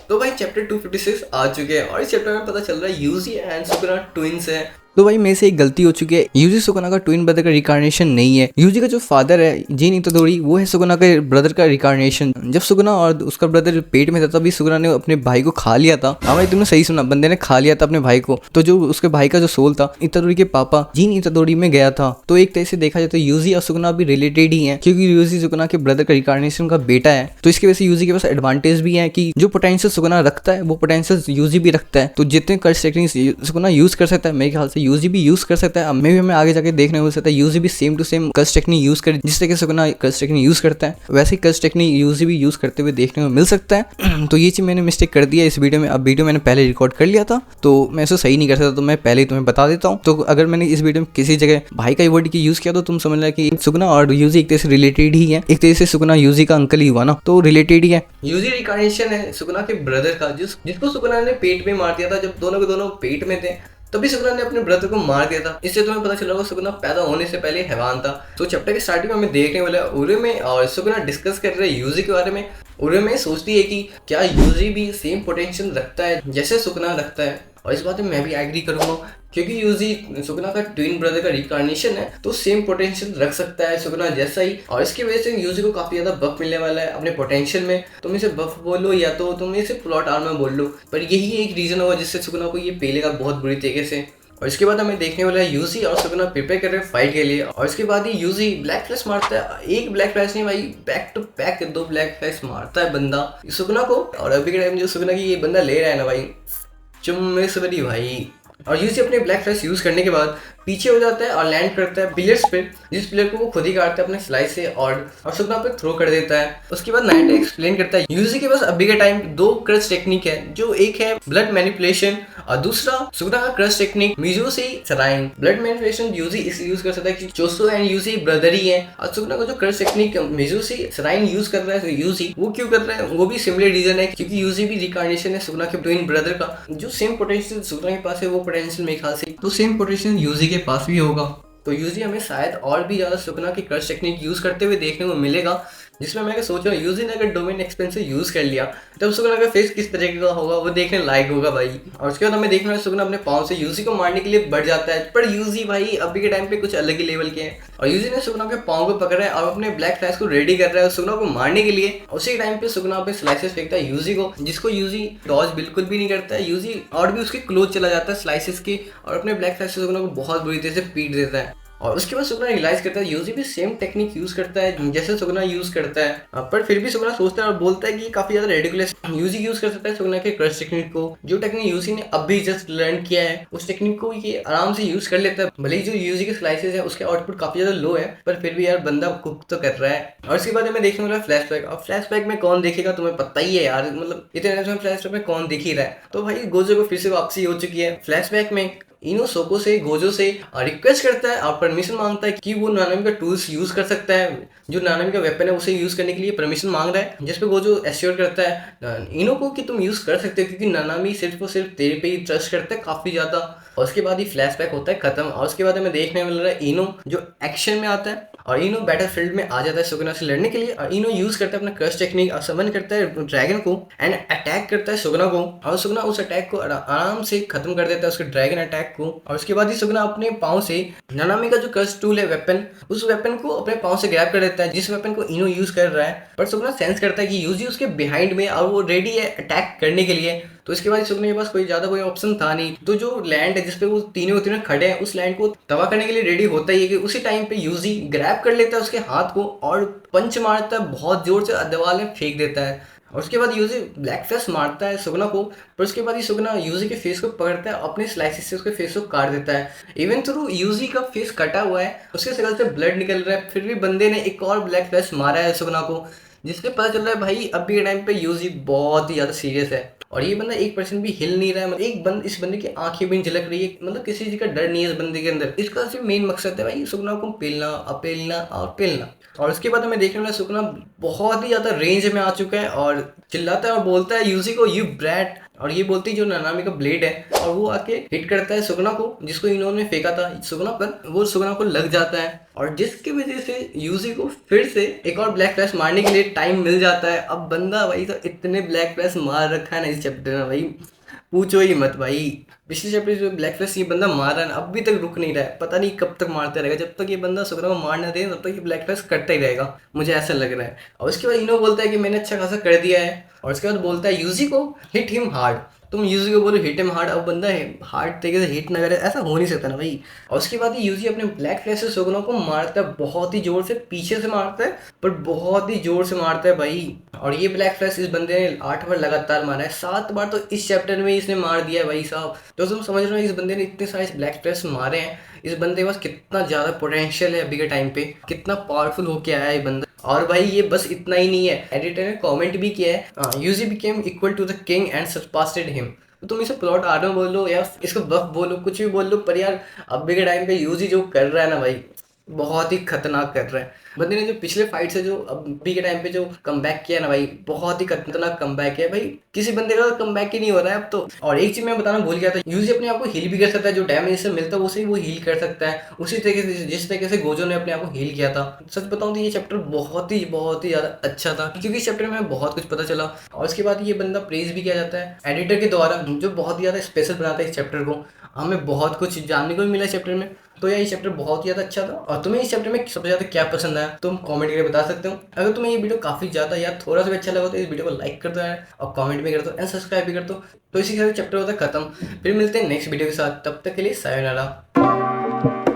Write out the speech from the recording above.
तो भाई चैप्टर 256 आ चुके हैं और इस चैप्टर में पता चल रहा है यूजी एंड सुकुना ट्विंस हैं। तो भाई मेरे से एक गलती हो चुकी है, यूजी सुकुना का ट्विन ब्रदर का रिकार्नेशन नहीं है। यूजी का जो फादर है जिन इतोदोरी, वो है सुकुना के ब्रदर का रिकार्नेशन। जब सुकुना और उसका ब्रदर पेट में था तभी सुकुना ने अपने भाई को खा लिया था। हाँ भाई तुमने सही सुना, बंदे ने खा लिया था अपने भाई को। तो जो उसके भाई का जो सोल था इतोदोरी के पापा जिन इतोदोरी में गया था। तो एक तरह से देखा जाए तो यूजी और सुकुना भी रिलेटेड ही है, क्योंकि यूजी सुकुना के ब्रदर का रिकार्नेशन का बेटा है। तो इसकी वजह से यूजी के पास एडवांटेज भी है कि जो पोटेंशियल सुकुना रखता है वो पोटेंशियल यूजी भी रखता है। तो जितने कर्स टेक्निक सुकुना यूज कर सकता है मेरे ख्याल से यूजी भी यूज कर सकता है। मे भी हमें आगे जाके देखने को सकता है यूजी भी सेम टू सेम कर्स टेक्निक यूज करे, जिस तरह से सुकुना कर्स टेक्निक यूज करता है वैसे ही कर्स टेक्निक यूजी भी यूज करते हुए देखने को मिल सकता है। तो ये चीज मैंने मिस्टेक कर दिया इस वीडियो में। अब वीडियो मैंने पहले रिकॉर्ड कर लिया था तो मैं इसे सही नहीं कर सकता, तो मैं पहले ही तुम्हें बता देता हूँ। तो अगर मैंने इस वीडियो में किसी जगह भाई का वर्ड की यूज किया तो तुम समझ लो कि सुकुना और यूजी एक तरह से रिलेटेड ही है। एक तरह से सुकुना यूजी का अंकल ही हुआ ना, तो रिलेटेड ही है। यूजी रिकार्नेशन है सुकुना के ब्रदर का, जिसको सुकुना ने पेट में मार दिया था जब दोनों के दोनों पेट में थे। तभी सुकुना ने अपने ब्रदर को मार दिया था। इससे तुम्हें पता चला होगा सुकुना पैदा होने से पहले हैवान था। तो चैप्टर के स्टार्टिंग में हमें देखने वाला है उरुमे और सुकुना डिस्कस कर रहे हैं यूजी के बारे में। उरुमे सोचती है कि क्या यूजी भी सेम पोटेंशियल रखता है जैसे सुकुना रखता है, और इस बात में मैं भी एग्री करूंगा क्योंकि यूजी सुकुना का ट्विन ब्रदर का रिकार्नेशन है तो सेम पोटेंशियल रख सकता है सुकुना जैसा ही। और इसकी वजह से यूजी को काफी ज्यादा बफ मिलने वाला है अपने पोटेंशियल में। तुम इसे बफ बोलो या तो तुम इसे प्लॉट आर्मर बोल लो, पर यही एक रीजन होगा जिससे सुकुना को ये पेलेगा बहुत बुरी तरीके से। और इसके बाद हमें देखने वाला है यूजी और सुकुना प्रिपेयर कर रहे हैं फाइट के लिए। और इसके बाद ही यूजी ब्लैक फ्लैश मारता है। एक ब्लैक फ्लैश नहीं भाई, back to back 2 black flash मारता है बंदा सुकुना को। और अभी के टाइम जो सुकुना की ये बंदा ले रहा है ना भाई, चुम्मेश्वरी भाई। और यूजी अपने ब्लैक फ्लैश यूज करने के बाद पीछे हो जाता है और लैंड करता है पिलर्स पे, जिस पिलर को वो खुद ही काटता है अपने स्लाइस से और सुकुना पे थ्रो कर देता है। उसके बाद नाइट एक्सप्लेन करता है यूजी के पास अभी के टाइम 2 क्रश टेक्निक है, जो एक है ब्लड मैनिपुलेशन और दूसरा सुकुना का cursed technique Mizushi shrine. Blood manipulation Yuji इस यूज कर सकता है कि चोसो एंड यूजी ब्रदर ही है, और सुकुना का जो cursed technique Mizushi shrine use कर रहा है यूजी, वो क्यों कर रहा है वो भी सिमिलर रीजन है क्योंकि यूजी भी रिकार्नेशन है सुकुना के ट्विन ब्रदर का। जो सेम पोटेंशियल सुकुना के पास है वो पोटेंशियल मेरे ख्याल से तो सेम पोटेंशियल यूजी के पास भी होगा। तो यूजी हमें शायद और भी ज्यादा सुकुना की क्रश टेक्निक यूज करते हुए देखने को मिलेगा, जिसमें मैं सोच रहा हूँ यूजी ने अगर डोमेन एक्सपेंसिव यूज कर लिया तब सुकुना का फेस किस तरीके का होगा वो देखने लायक होगा भाई। और उसके बाद हमें देखना है सुकुना अपने पाँव से यूजी को मारने के लिए बढ़ जाता है, पर यूजी भाई अभी के टाइम पे कुछ अलग ही लेवल के हैं। और यूजी ने सुकुना के पाँव को पकड़ा है और अपने ब्लैक फ्लैश को रेडी कर रहा है सुकुना को मारने के लिए। उसी टाइम पे सुकुना पे स्लाइसेस फेंकता है यूजी को, जिसको यूजी डॉज बिल्कुल भी नहीं करता है। यूजी और भी उसके क्लोज चला जाता है स्लाइसेस के और अपने ब्लैक फ्लैश से सुकुना को बहुत बुरी तरह से पीट देता है। और उसके बाद सुकुना रियलाइज करता है यूजी भी सेम टेक्निक यूज करता है जैसे सुकुना यूज करता है, पर फिर भी सुकुना सोचता है और बोलता है कि काफी ज्यादा रेडिकुलस यूजी यूज कर सकता है सुकुना के क्रश टेक्निक को। जो टेक्निक यूजी ने अभी जस्ट लर्न किया है उस टेक्निक को ये आराम से यूज कर लेता है। भले ही जो यूजी के स्लाइसेस है उसके आउटपुट काफी ज्यादा लो है, पर फिर भी यार बंदा कुक तो कर रहा है। और इसके बाद हमें देखने वाला फ्लैशबैक। और फ्लैशबैक में कौन देखेगा तुम्हें पता ही है यार, मतलब इतने फ्लैशबैक में कौन देख ही रहा है। तो भाई गोजो को फिर से वापसी हो चुकी है। फ्लैशबैक में इनो सोको से गोजो से रिक्वेस्ट करता है और परमिशन मांगता है कि वो नानामी का टूल्स यूज कर सकता है। जो नानामी का वेपन है उसे यूज करने के लिए परमिशन मांग रहा है, जिसपे गोजो एश्योर करता है इनो को कि तुम यूज कर सकते हो क्योंकि नानामी सिर्फ और सिर्फ तेरे पे ही ट्रस्ट करता है काफी ज्यादा। और उसके बाद ही फ्लैशबैक होता है खत्म। और उसके बाद हमें देखने मिल रहा है इनो जो एक्शन में आता है और इनो बैटलफील्ड में आ जाता है सुकुना से लड़ने के लिए। और इनो यूज करता है अपना क्रश टेक्निक और समन करता है ड्रैगन को एंड अटैक करता है सुकुना को। और सुकुना उस अटैक को आराम से खत्म कर देता है उसके ड्रैगन अटैक को। और उसके बाद ही सुकुना अपने पाँव से नानामी का जो क्रश टूल है वेपन, उस वेपन को अपने पाँव से ग्रैब कर देता है जिस वेपन को इनो यूज कर रहा है। पर सुकुना सेंस करता है कि यूजी उसके बिहाइंड में और वो रेडी है अटैक करने के लिए। तो इसके बाद सुकुना के पास कोई ज्यादा कोई ऑप्शन था नहीं, तो जो लैंड है जिसपे वो तीनों खड़े हैं उस लैंड को तबाह करने के लिए रेडी होता ही है कि उसी टाइम पे यूजी ग्रैब कर लेता है उसके हाथ को और पंच मारता है बहुत जोर से दीवार में फेंक देता है। और उसके बाद यूजी ब्लैक फ्लैश मारता है सुकुना को, पर उसके बाद ही सुकुना यूजी के फेस को पकड़ता है अपने स्लाइसेस से उसके फेस को काट देता है। इवन थ्रू यूजी का फेस कटा हुआ है, उसके शक्ल से ब्लड निकल रहा है, फिर भी बंदे ने एक और ब्लैक फ्लैश मारा है सुकुना को, जिससे पता चल रहा है भाई अभी के टाइम पे यूजी बहुत ही ज्यादा सीरियस है। और ये बंदा 1% भी हिल नहीं रहा है। मतलब इस बंदे की आंखें भी नहीं झलक रही है, मतलब किसी चीज का डर नहीं है इस बंदे के अंदर। इसका सिर्फ मेन मकसद है भाई सुकुना को पेलना, अपेलना और पेलना। और उसके बाद हमें देखने वाला सुकुना बहुत ही ज्यादा रेंज में आ चुका है और चिल्लाता है और बोलता है यूजी को, यू ब्रैट और ये बोलती जो नानामी का ब्लेड है, और वो आके हिट करता है सुगना को, जिसको इन्होंने फेंका था सुगना पर, वो सुगना को लग जाता है, और जिसकी वजह से यूजी को फिर से एक और ब्लैक फ्लैश मारने के लिए टाइम मिल जाता है। अब बंदा भाई तो इतने ब्लैक फ्लैश मार रखा है ना इस चैप्टर में भाई, पूछो ही मत भाई। पिछले चैप्टर जो ब्लैक फ्लैश ये बंदा मार रहा है ना, अभी तक रुक नहीं रहा है, पता नहीं कब तक मारता रहेगा। जब तक ये बंदा सुगना को मार ना दे तब तक ये ब्लैक फ्लैश करता ही रहेगा, मुझे ऐसा लग रहा है। और उसके बाद इनो बोलता है कि मैंने अच्छा खासा कर दिया है, और उसके बाद बोलता है यूजी को हिट हिम हार्ड। तुम यूजी को बोलो हिट हिम हार्ड, अब बंदा हार्ड तरीके से हिट ना करे, ऐसा हो नहीं सकता ना भाई। और उसके बाद यूजी अपने ब्लैक फ्लैश से सुगना को मारता है, बहुत ही जोर से, पीछे से मारता है पर बहुत ही जोर से मारता है भाई। और ये ब्लैक फ्लैश इस बंदे ने 8 बार लगातार मारा है, 7 बार तो इस चैप्टर में इसने मार दिया है भाई साहब। तो तुम समझ रहे हो इस बंदे ने इतने सारे ब्लैक फ्लैश मारे हैं, इस बंदे के पास कितना ज़्यादा पोटेंशियल है अभी के टाइम पे, कितना पावरफुल होके आया है ये बंदा। और भाई ये बस इतना ही नहीं है, एडिटर ने कमेंट भी किया है, Yuji became equal to the king and surpassed him. तो तुम इसे प्लॉट आर्मर बोलो या इसको बफ बोलो, कुछ भी बोल लो, पर यार अभी के टाइम पे यूजी जो कर रहा है ना भाई, बहुत ही खतरनाक कर रहा है बंदे ने। जो पिछले फाइट से जो अभी के टाइम पे जो कमबैक किया ना भाई, बहुत ही खतरनाक कमबैक है भाई, किसी बंदे का कमबैक ही नहीं हो रहा है अब तो। और एक चीज मैं बताना भूल गया था, यूजी अपने आप को हील भी कर सकता है, जो डैमेज से मिलता है उसे वो हील कर सकता है, उसी तरीके से जिस तरीके से गोजो ने अपने आप को हील किया था। सच बताऊं तो ये चैप्टर बहुत ही ज्यादा अच्छा था, क्योंकि इस चैप्टर में बहुत कुछ पता चला। और उसके बाद ये बंदा प्रेज भी किया जाता है एडिटर के द्वारा, जो बहुत ही ज्यादा स्पेशल बनाता है इस चैप्टर को। हमें बहुत कुछ जानने को भी मिला इस चैप्टर में। तो यार ये चैप्टर बहुत ही ज़्यादा अच्छा था। और तुम्हें इस चैप्टर में सबसे ज़्यादा क्या पसंद आया तुम कमेंट करके बता सकते हो। अगर तुम्हें ये वीडियो काफ़ी ज़्यादा या थोड़ा सा भी अच्छा लगा तो इस वीडियो को लाइक कर दो यार, और कमेंट भी कर दो एंड सब्सक्राइब भी कर दो। तो इसी के साथ चैप्टर होता है खत्म, फिर मिलते हैं नेक्स्ट वीडियो के साथ, तब तक के लिए सायोनारा।